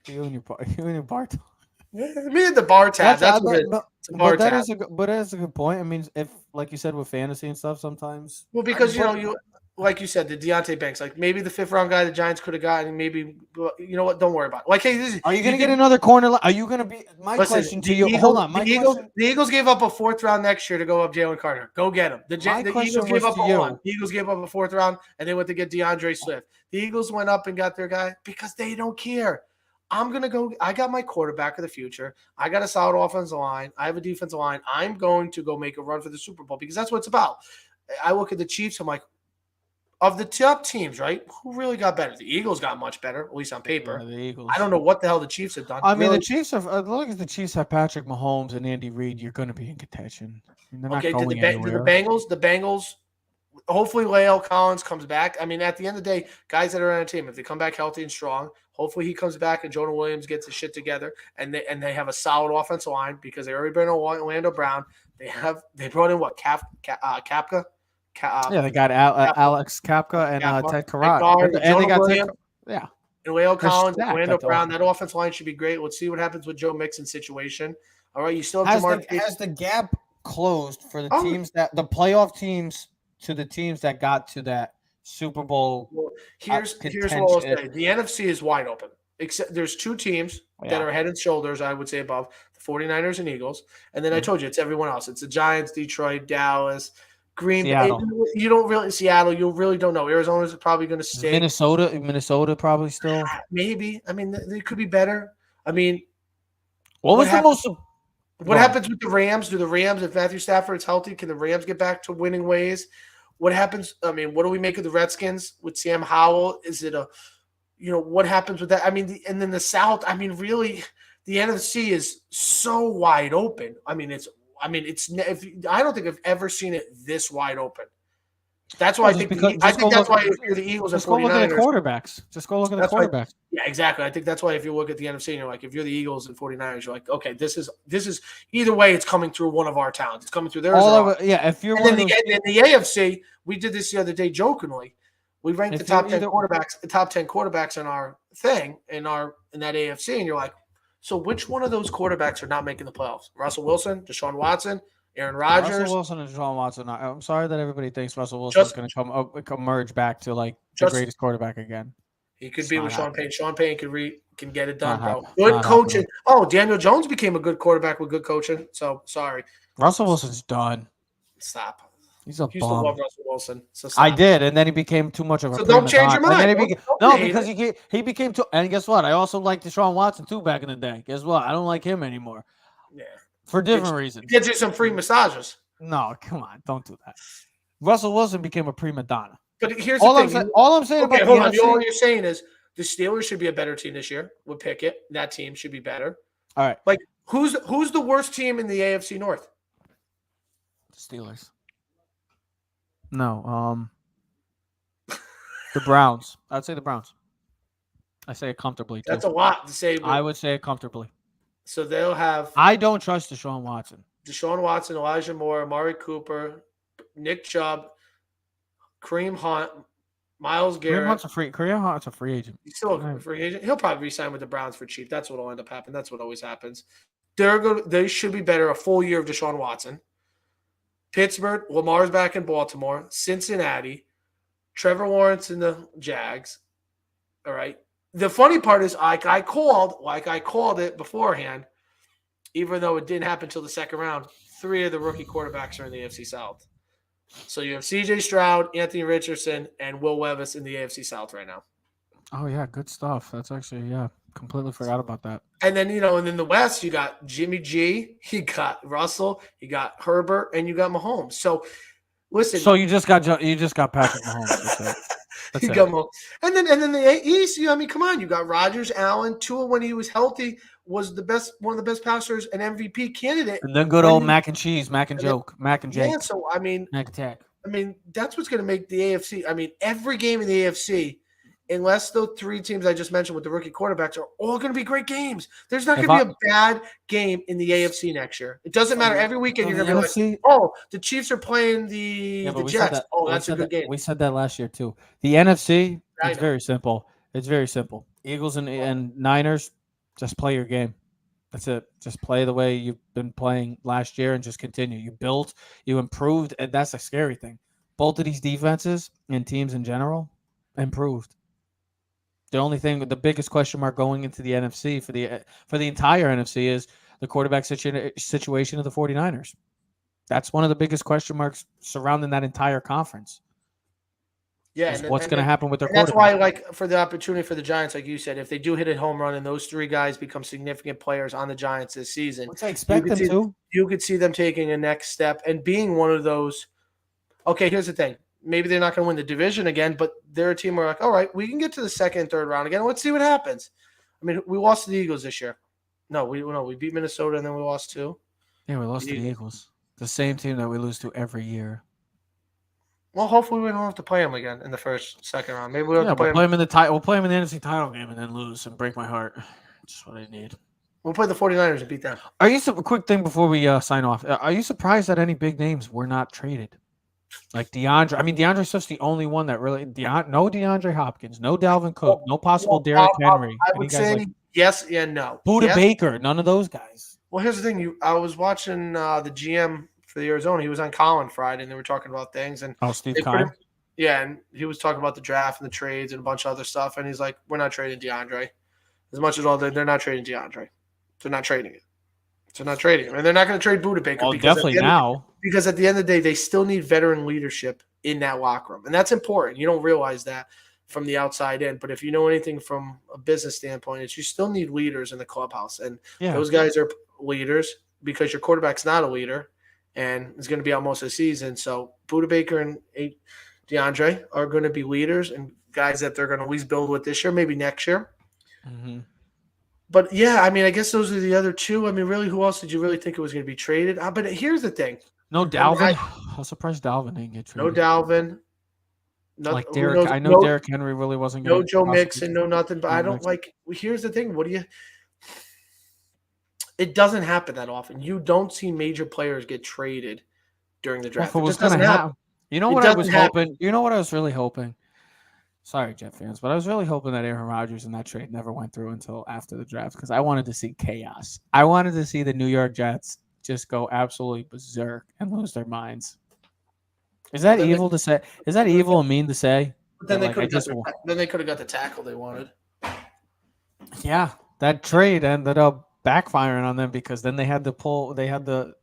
You and your bar. Me and the bar tab. That's what it is. But that is a good point. I mean, if like you said with fantasy and stuff, sometimes. Well, because you like you said, the Deonte Banks, like maybe the 5th round guy the Giants could have gotten, maybe you know what? Don't worry about it. Like, hey, are you going to get another corner? Are you going to be? Question to you. Hold on. The Eagles gave up a 4th round next year to go up Jalen Carter. Go get him. The Eagles gave up the Eagles gave up a 4th round, and they went to get DeAndre Swift. The Eagles went up and got their guy because they don't care. I'm going to go. I got my quarterback of the future. I got a solid offensive line. I have a defensive line. I'm going to go make a run for the Super Bowl because that's what it's about. I look at the Chiefs. I'm like, of the top teams, right? Who really got better? The Eagles got much better, at least on paper. Yeah, the Eagles. I don't know what the hell the Chiefs have done. I mean, the Chiefs have. As long as the Chiefs have Patrick Mahomes and Andy Reid, you're going to be in contention. Okay, did the Bengals? Hopefully, La'el Collins comes back. I mean, at the end of the day, guys that are on a team, if they come back healthy and strong, hopefully he comes back and Jonah Williams gets his shit together, and they have a solid offensive line because they already been on Orlando Brown. They brought in what Kapka. They got Alex Kapka and Ted Karrat. And they got and La'el Collins, Orlando Brown. That That offensive line should be great. Let's see what happens with Joe Mixon's situation. All right, you still have has the gap closed for the teams the playoff teams to the teams that got to that Super Bowl. Well, here's what I'll say. The NFC is wide open. Except there's two teams that are head and shoulders, I would say, above the 49ers and Eagles. And then I told you it's everyone else. It's the Giants, Detroit, Dallas, Green Bay. You don't really Seattle. You really don't know. Arizona's probably going to stay. Minnesota probably still. Maybe. I mean, they could be better. I mean, what happens with the Rams? Do the Rams, if Matthew Stafford is healthy, can the Rams get back to winning ways? What happens? I mean, what do we make of the Redskins with Sam Howell? Is it what happens with that? I mean, and then the South. I mean, really, the NFC is so wide open. I don't think I've ever seen it this wide open. That's why I think that's why if you're the Eagles and 49ers. Just go look at the quarterbacks. Just go look at the quarterbacks. Yeah, exactly. I think that's why if you look at the NFC and you're like, if you're the Eagles and 49ers, you're like, okay, this is either way, it's coming through one of our towns. It's coming through theirs. If you're in the AFC, we did this the other day jokingly. We ranked the top 10 quarterbacks in our thing in that AFC, and you're like, so which one of those quarterbacks are not making the playoffs? Russell Wilson, Deshaun Watson, Aaron Rodgers. Russell Wilson and Deshaun Watson. I'm sorry that everybody thinks Russell Wilson is going to merge back to like the greatest quarterback again. He could be with Sean Payton. Sean Payton can get it done, bro. Good coaching. Oh, Daniel Jones became a good quarterback with good coaching. So sorry. Russell Wilson's done. Stop. He's a bum. Used to love Russell Wilson. So I did, and then he became too much of a. So don't change your mind. Because he became too. And guess what? I also liked Deshaun Watson too back in the day. Guess what? I don't like him anymore. Yeah. For different reasons. Gets you some free massages. No, come on, don't do that. Russell Wilson became a prima donna. But here's the thing. All I'm saying about hold on. All you're saying is the Steelers should be a better team this year with Pickett. That team should be better. All right. Like who's the worst team in the AFC North? Steelers. No, the Browns. I'd say the Browns. I say it comfortably, too. That's a lot to say. I would say it comfortably. So they'll have... I don't trust Deshaun Watson. Deshaun Watson, Elijah Moore, Amari Cooper, Nick Chubb, Kareem Hunt, Myles Garrett. Kareem Hunt's a free agent. He's still a free agent. He'll probably re-sign with the Browns for cheap. That's what will end up happening. That's what always happens. They should be better a full year of Deshaun Watson. Pittsburgh, Lamar's back in Baltimore, Cincinnati, Trevor Lawrence in the Jags. All right. The funny part is, I called it beforehand, even though it didn't happen until the second round. 3 of the rookie quarterbacks are in the AFC South. So you have C.J. Stroud, Anthony Richardson, and Will Levis in the AFC South right now. Oh yeah, good stuff. That's actually completely forgot about that. And then and in the West, you got Jimmy G, you got Russell, you got Herbert, and you got Mahomes. So, listen. So you just got Patrick Mahomes. That's it. Mahomes. And then the East. I mean, come on. You got Rodgers, Allen, Tua when he was healthy was one of the best passers, an MVP candidate. And then good old Mac and Cheese, Mac and Joke, Mac and Jake. Yeah. So I mean, Mac Attack. I mean, that's what's going to make the AFC. I mean, every game in the AFC. Unless those 3 teams I just mentioned with the rookie quarterbacks are all going to be great games. There's not going to be a bad game in the AFC next year. It doesn't matter. Every weekend you're going to be like, oh, the Chiefs are playing the Jets. That's a good game. We said that last year too. The NFC, it's very simple. It's very simple. Eagles and Niners, just play your game. That's it. Just play the way you've been playing last year and just continue. You built, you improved, and that's a scary thing. Both of these defenses and teams in general improved. The biggest question mark going into the NFC for the entire NFC is the quarterback situation of the 49ers. That's one of the biggest question marks surrounding that entire conference. Yeah, what's going to happen with their quarterback? That's why, like, for the opportunity for the Giants, like you said, if they do hit a home run and those 3 guys become significant players on the Giants this season, which I expect them to, you could see them taking a next step and being one of those. Okay, here's the thing. Maybe they're not going to win the division again, but they're a team where like, all right, we can get to the second and third round again. Let's see what happens. I mean, we lost to the Eagles this year. No, we beat Minnesota and then we lost 2. Yeah, we lost to the Eagles. The same team that we lose to every year. Well, hopefully we don't have to play them again in the second round. Maybe we'll have to play them in the title. We'll play them in the NFC title game and then lose and break my heart. That's what I need. We'll play the 49ers and beat them. A quick thing before we sign off. Are you surprised that any big names were not traded? Like DeAndre. I mean, DeAndre Swift's the only one that really no DeAndre Hopkins, no Dalvin Cook, no possible Derrick Henry. I would say yes and no. Buda Baker, none of those guys. Well, here's the thing. I was watching the GM for the Arizona. He was on Colin Friday, and they were talking about things. And Steve Keim. Yeah, and he was talking about the draft and the trades and a bunch of other stuff. And he's like, "We're not trading DeAndre. As much as all they're not trading DeAndre. They're not trading it. They're not trading him, and they're not going to trade Budda Baker. Oh, definitely now. Because at the end of the day, they still need veteran leadership in that locker room, and that's important. You don't realize that from the outside in, but if you know anything from a business standpoint, it's you still need leaders in the clubhouse, and those guys are leaders because your quarterback's not a leader and is going to be out most of the season. So Budda Baker and DeAndre are going to be leaders and guys that they're going to at least build with this year, maybe next year. Mm-hmm. But yeah, I mean, I guess those are the other two. I mean, really, who else did you really think it was going to be traded? But here's the thing: no Dalvin. I'm surprised Dalvin didn't get traded. No Dalvin. Like Derek, I know Derrick Henry really wasn't going. No Joe Mixon, no nothing. But I don't like. Here's the thing: it doesn't happen that often. You don't see major players get traded during the draft. Well, if it was going to happen, you know what I was hoping. You know what I was really hoping. Sorry, Jet fans, but I was really hoping that Aaron Rodgers and that trade never went through until after the draft because I wanted to see chaos. I wanted to see the New York Jets just go absolutely berserk and lose their minds. Is that evil to say? Is that evil and mean to say? But then they could have got the tackle they wanted. Yeah, that trade ended up backfiring on them because then they had to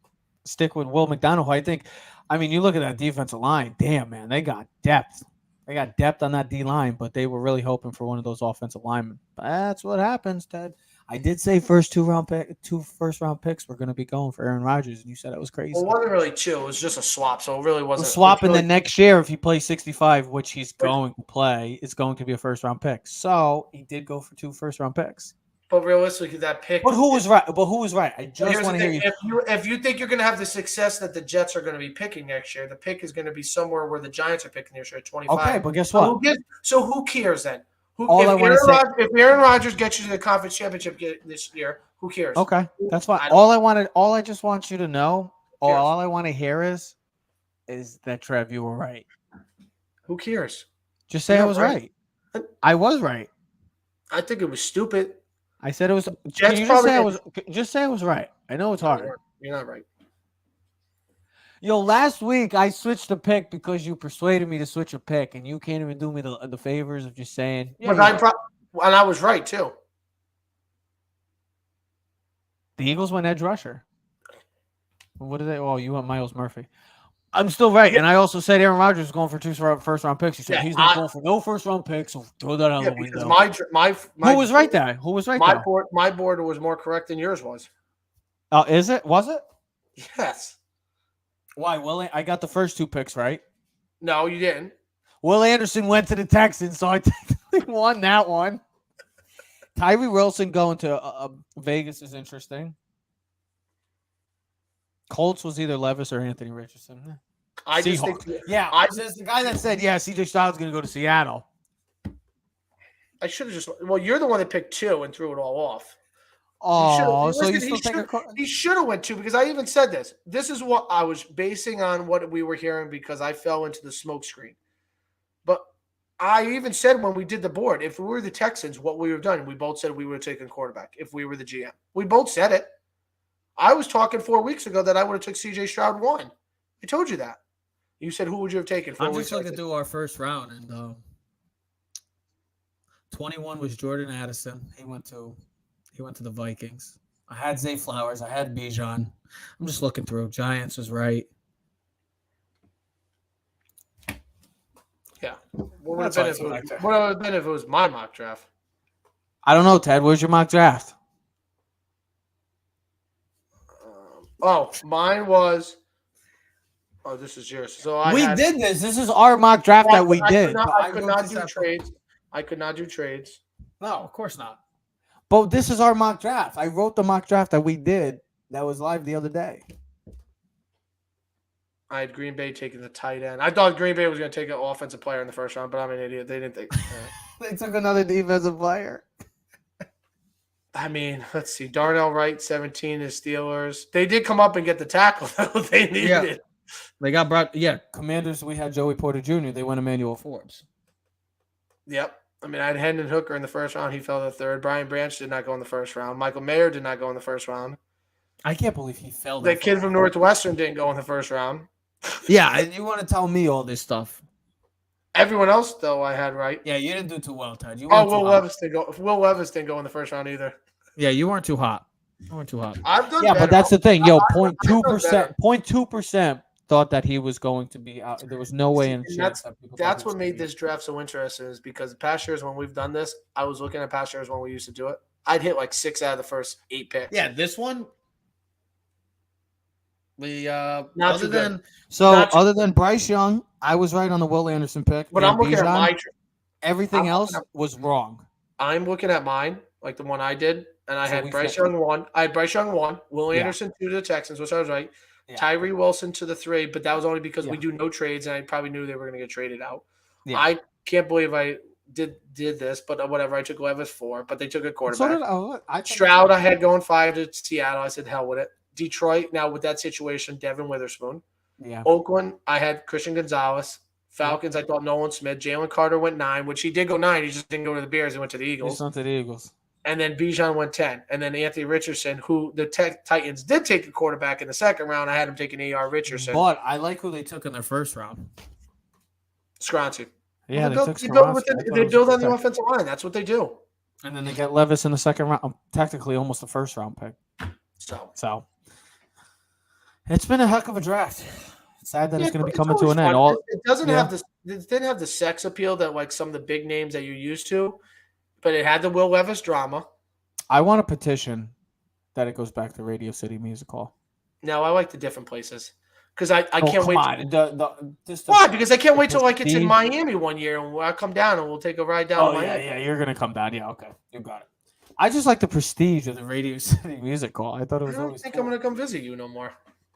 stick with Will McDonald. I mean, you look at that defensive line. Damn, man, they got depth. They got depth on that D line, but they were really hoping for one of those offensive linemen. That's what happens, Ted. I did say two first round picks were going to be going for Aaron Rodgers, and you said it was crazy. Well, it wasn't really two; it was just a swap, so it really wasn't. Swapping the next year if he plays 65, which he's going to play, it's going to be a first round pick. So he did go for 2 first round picks. But realistically, that pick. But who was right? I just want to hear you. If you think you're going to have the success that the Jets are going to be picking next year, the pick is going to be somewhere where the Giants are picking this year at 25. Okay, but guess what? So who cares then? If Aaron Rodgers gets you to the conference championship this year, who cares? Okay, that's fine. All I just want you to know, all I want to hear is that Trev, you were right. Who cares? Just say I was right. I was right. I think it was stupid. I said it was. Just say I was right. I know it's hard. You're not right. Last week I switched a pick because you persuaded me to switch a pick, and you can't even do me the favors of just saying. Yeah, and I was right too. The Eagles went edge rusher. What did they? Oh, you went Miles Murphy. I'm still right, and I also said Aaron Rodgers was going for 2 first round picks. He said he's not going for no first round picks, so throw that out the window. Who was right there? Who was right there? My board was more correct than yours was. Oh, is it? Was it? Yes. Why? Well, I got the first 2 picks right. No, you didn't. Will Anderson went to the Texans, so I technically won that one. Tyree Wilson going to Vegas is interesting. Colts was either Levis or Anthony Richardson. I just think, the guy that said, C.J. Stroud's going to go to Seattle. I should have just. Well, you're the one that picked 2 and threw it all off. Oh, He should have went 2 because I even said this. This is what I was basing on what we were hearing because I fell into the smoke screen. But I even said when we did the board, if we were the Texans, what we would have done, we both said we would have taken quarterback if we were the GM. We both said it. I was talking 4 weeks ago that I would have took C.J. Stroud 1. I told you that. You said, who would you have taken? I'm just looking through our first round, and 21 was Jordan Addison. He went to the Vikings. I had Zay Flowers. I had Bijan. I'm just looking through. Giants was right. Yeah. What would have been if it was my mock draft? I don't know, Ted. Where's your mock draft? Mine was. Oh, this is yours. So we did this. This is our mock draft that we did. I could not do trades. I could not do trades. No, of course not. But this is our mock draft. I wrote the mock draft that we did that was live the other day. I had Green Bay taking the tight end. I thought Green Bay was going to take an offensive player in the first round, but I'm an idiot. They didn't think. They took another defensive player. I mean, let's see. Darnell Wright, 17 is Steelers. They did come up and get the tackle that they needed. Yeah. They got brought. Yeah, Commanders, we had Joey Porter Jr. They went Emmanuel Forbes. Yep. I mean, I had Hendon Hooker in the first round. He fell to the 3rd. Brian Branch did not go in the first round. Michael Mayer did not go in the first round. I can't believe he fell. The kid from Northwestern didn't go in the first round. Yeah, and you want to tell me all this stuff? Everyone else, though, I had right. Yeah, you didn't do too well, Ted. Will Levis didn't go. Will Levis didn't go in the first round either. Yeah, you weren't too hot. You weren't too hot. I've done. Yeah, better. but that's the thing. Yo, 0.2% thought that he was going to be out. There was no way in chance. That's what made this draft so interesting, is because past years when we've done this, I was looking at past years when we used to do it. I'd hit like 6 out of the first 8 picks. Yeah, this one. Other than Bryce Young, I was right on the Will Anderson pick. But I'm looking at my. Everything else was wrong. I'm looking at mine, like the one I did, and I had Bryce Young 1. I had Bryce Young 1, Will Anderson 2 to the Texans, which I was right. Yeah. Tyree Wilson to the 3, but that was only because we do no trades, and I probably knew they were going to get traded out. Yeah. I can't believe I did this, but whatever. I took Levis 4, but they took a quarterback. Stroud I had going 5 to Seattle. I said hell with it. Detroit, now with that situation, Devin Witherspoon. Yeah. Oakland, I had Christian Gonzalez. Falcons, I thought Nolan Smith. Jalen Carter went 9, which he did go 9. He just didn't go to the Bears. He went to the Eagles. He just went to the Eagles. And then Bijan went 10. And then Anthony Richardson, who the Titans did take a quarterback in the second round. I had him taking A.R. Richardson. But I like who they took in their first round. Scroncy. Yeah, they build on the offensive line. That's what they do. And then they get Levis in the second round. Technically, almost the first round pick. So. It's been a heck of a draft. Sad that it's going to be coming to an end. It doesn't have this. It didn't have the sex appeal that like some of the big names that you're used to, but it had the Will Levis drama. I want a petition that it goes back to Radio City Music Hall. No, I like the different places because I can't wait. Why? Because I can't wait till like it's in Miami one year and I come down and we'll take a ride down. Yeah, you're gonna come down. Yeah, okay, you got it. I just like the prestige of the Radio City Music Hall. I thought it was. I don't think I'm gonna come visit you no more.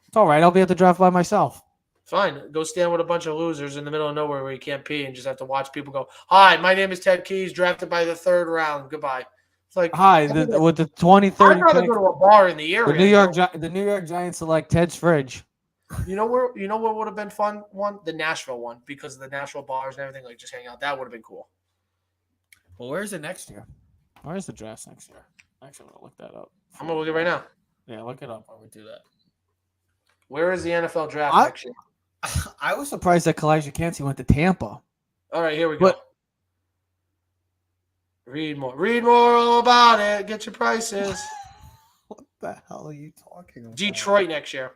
It's all right. I'll be at the draft by myself. Fine. Go stand with a bunch of losers in the middle of nowhere where you can't pee and just have to watch people go, "Hi, my name is Ted Keys, drafted by the 3rd round. Goodbye." It's like, hi, with the 2030 I'd rather go to a bar in the area. The New York Giants select Ted's fridge. You know what would have been fun? The Nashville one, because of the Nashville bars and everything, like just hang out. That would have been cool. Well, where's it next year? Where's the draft next year? Actually, I'm gonna look that up. I'm gonna look it right now. Yeah, look it up. I would do that. Where is the NFL draft next year? I was surprised that Kalijah Kancey went to Tampa. All right, here we go. Read more all about it. Get your prices. What the hell are you talking about? Detroit next year.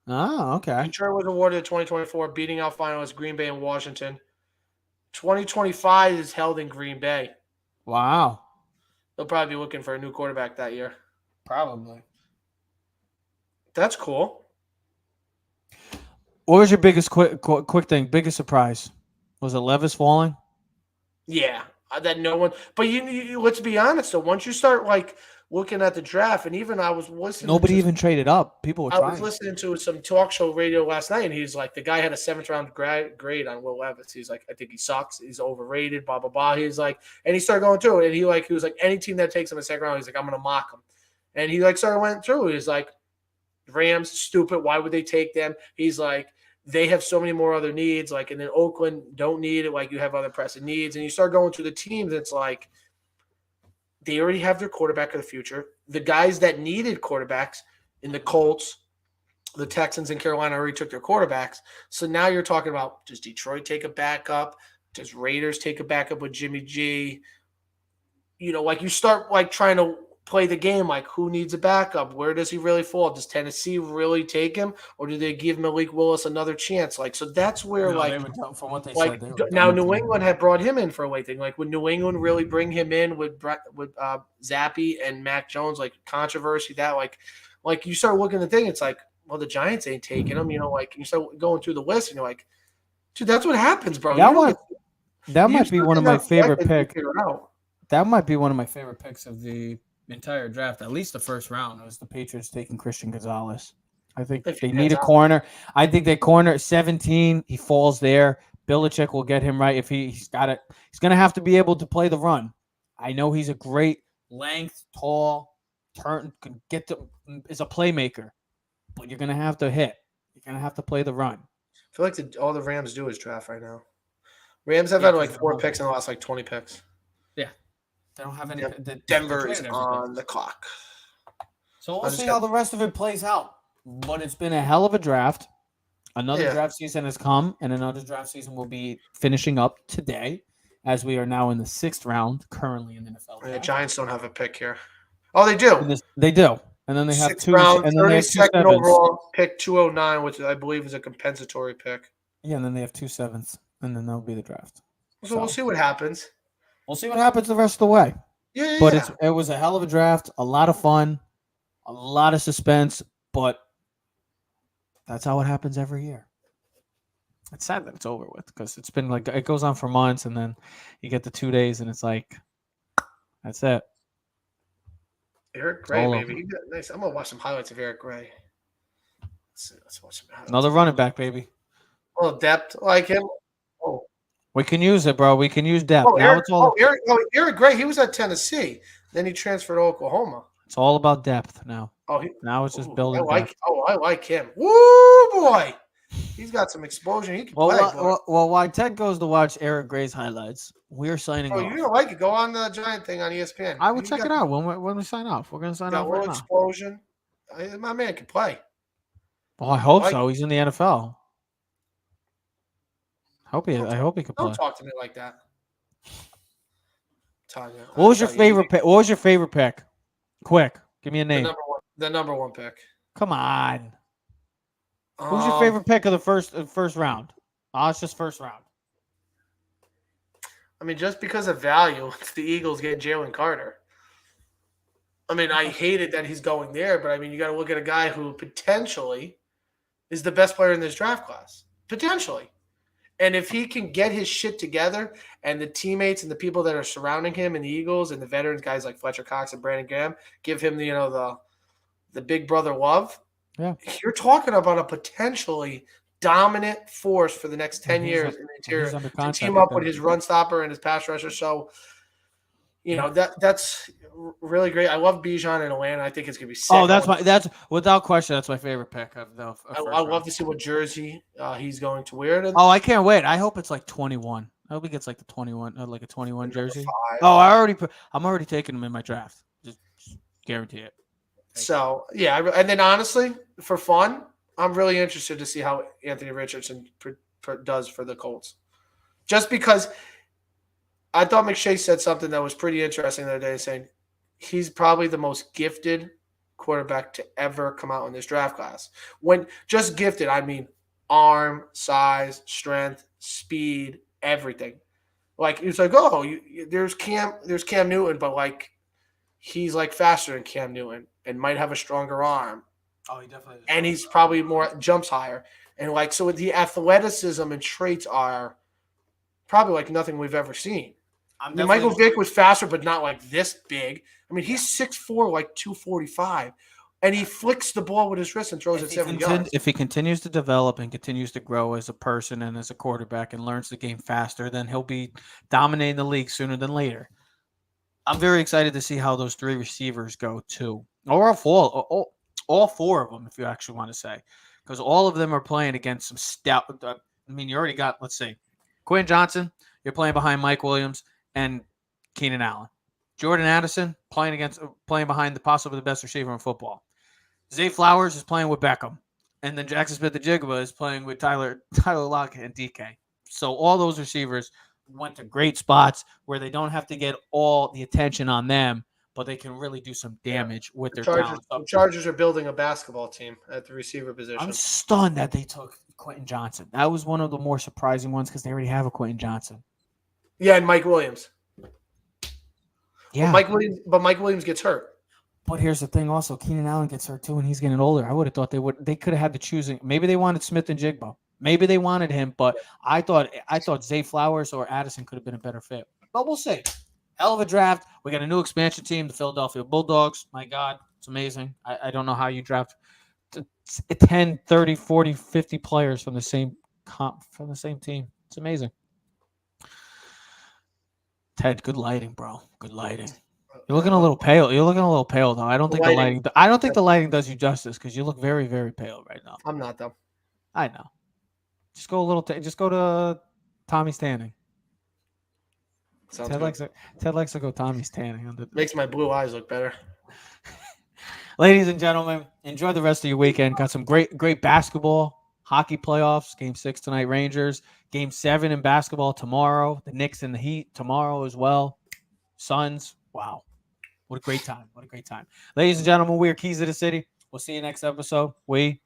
Oh, okay. Detroit was awarded in 2024, beating out finalists Green Bay and Washington. 2025 is held in Green Bay. Wow. They'll probably be looking for a new quarterback that year. Probably. That's cool. What was your biggest quick thing? Biggest surprise? Was it Levis falling? Yeah, that no one. But you let's be honest. So once you start like looking at the draft, and even I was listening. Nobody even traded up. People were trying. I was listening to some talk show radio last night, and he's like, the guy had a 7th round grade on Will Levis. He's like, I think he sucks. He's overrated. Blah blah blah. He's like, and he started going through it, and he was like, any team that takes him in the 2nd round, he's like, I'm gonna mock him. And he like started went through. He's like, Rams, stupid. Why would they take them? He's like, they have so many more other needs. Like, and then Oakland don't need it. Like, you have other pressing needs. And you start going through the teams. It's like they already have their quarterback of the future. The guys that needed quarterbacks in the Colts, the Texans, and Carolina already took their quarterbacks. So now you're talking about, does Detroit take a backup? Does Raiders take a backup with Jimmy G? You know, like you start like trying to play the game, like who needs a backup? Where does he really fall? Does Tennessee really take him, or do they give Malik Willis another chance? Like, so that's where from what they like said, now New England had brought him in for a late thing. Like, would New England really bring him in with Zappe and Mac Jones? Like controversy that like you start looking at the thing, it's like, well, the Giants ain't taking him. You know, like you start going through the list, and you're like, dude, that's what happens, bro. That might be one of my favorite picks. That might be one of my favorite picks of the entire draft, at least the 1st round. It was the Patriots taking Christian Gonzalez. I think they need a corner. I think they corner at 17. He falls there. Belichick will get him right if he's got it. He's going to have to be able to play the run. I know he's a great length, tall, is a playmaker, but you're going to have to hit. You're going to have to play the run. I feel like all the Rams do is draft right now. Rams have had like 4 picks in the last like 20 picks. Yeah. They don't have any. Denver is on the clock. So we'll see how the rest of it plays out. But it's been a hell of a draft. Another draft season has come, and another draft season will be finishing up today, as we are now in the 6th round currently in the NFL. The Giants don't have a pick here. Oh, they do. They do. And then they have 6th round, and then they have 32nd overall, pick 209, which I believe is a compensatory pick. Yeah, and then they have 2 7ths, and then that'll be the draft. So we'll see what happens. We'll see what happens the rest of the way. Yeah. But it was a hell of a draft, a lot of fun, a lot of suspense, but that's how it happens every year. It's sad that it's over with because it's been like it goes on for months, and then you get the 2 days, and it's like that's it. Eric Gray, baby. Nice. I'm gonna watch some highlights of Eric Gray. Let's watch some highlights. Another running back, baby. A little depth like him. Oh, we can use it, bro. We can use depth. Eric Gray. He was at Tennessee. Then he transferred to Oklahoma. It's all about depth now. Now it's just building. I like him. Woo, boy. He's got some explosion. He can play. Well, while Ted goes to watch Eric Gray's highlights, we're signing off. You don't like it? Go on the Giant thing on ESPN. I will check it out when we sign off. We're going to sign off right now. Explosion. My man can play. Well, I hope so. He's in the NFL. I hope he can play. Don't talk to me like that. Tanya. What was your favorite pick? What was your favorite pick? Quick, give me a name. The number one pick. Come on. Who's your favorite pick of the first round? It's just first round. I mean, just because of value, it's the Eagles getting Jalen Carter. I mean, I hated that he's going there, but I mean, you got to look at a guy who potentially is the best player in this draft class. Potentially. And if he can get his shit together and the teammates and the people that are surrounding him and the Eagles and the veterans, guys like Fletcher Cox and Brandon Graham, give him the big brother love. Yeah. You're talking about a potentially dominant force for the next 10 years in the interior to team up with his run stopper and his pass rusher. So, that's really great. I love Bijan in Atlanta. I think it's going to be sick. Oh, that's without question. That's my favorite pick of the I love to see what jersey he's going to wear. I can't wait. I hope it's like 21. I hope he gets like the 21, like a 21 jersey. I'm already taking him in my draft. Just guarantee it. So, yeah. And then honestly, for fun, I'm really interested to see how Anthony Richardson does for the Colts. Just because I thought McShay said something that was pretty interesting the other day, saying he's probably the most gifted quarterback to ever come out in this draft class. When just gifted, I mean arm, size, strength, speed, everything. Like it's like, there's Cam Newton, but like he's like faster than Cam Newton and might have a stronger arm. Oh, he definitely is. And he's probably jumps higher. And like so the athleticism and traits are probably like nothing we've ever seen. Michael Vick was faster, but not like this big. I mean, he's 6'4", like 245, and he flicks the ball with his wrist and throws it 7 yards. If he continues to develop and continues to grow as a person and as a quarterback and learns the game faster, then he'll be dominating the league sooner than later. I'm very excited to see how those 3 receivers go too, or all 4 of them, if you actually want to say, because all of them are playing against some stout. I mean, you already got, let's say, Quentin Johnson. You're playing behind Mike Williams and Keenan Allen. Jordan Addison playing behind possibly the best receiver in football. Zay Flowers is playing with Beckham. And then Jackson Smith-Njigba is playing with Tyler Lockett and DK. So all those receivers went to great spots where they don't have to get all the attention on them, but they can really do some damage with their talent. The Chargers are building a basketball team at the receiver position. I'm stunned that they took Quentin Johnson. That was one of the more surprising ones because they already have a Quentin Johnson. Yeah, and Mike Williams. Yeah, but Mike Williams gets hurt. But here's the thing: also, Keenan Allen gets hurt too, and he's getting older. I would have thought they could have had the choosing. Maybe they wanted Smith-Njigba. Maybe they wanted him, but I thought Zay Flowers or Addison could have been a better fit. But we'll see. Hell of a draft. We got a new expansion team, the Philadelphia Bulldogs. My God, it's amazing. I don't know how you draft 10, 30, 40, 50 players from the same team. It's amazing. Ted, good lighting, bro. Good lighting. You're looking a little pale. Though. I don't think the lighting does you justice because you look very, very pale right now. I'm not though. I know. Just go to Tommy's Tanning. Ted likes to go Tommy's Tanning. Makes my blue eyes look better. Ladies and gentlemen, enjoy the rest of your weekend. Got some great basketball, hockey playoffs. Game 6 tonight, Rangers. Game 7 in basketball tomorrow. The Knicks and the Heat tomorrow as well. Suns. Wow. What a great time. What a great time. Ladies and gentlemen, we are Keys of the City. We'll see you next episode. We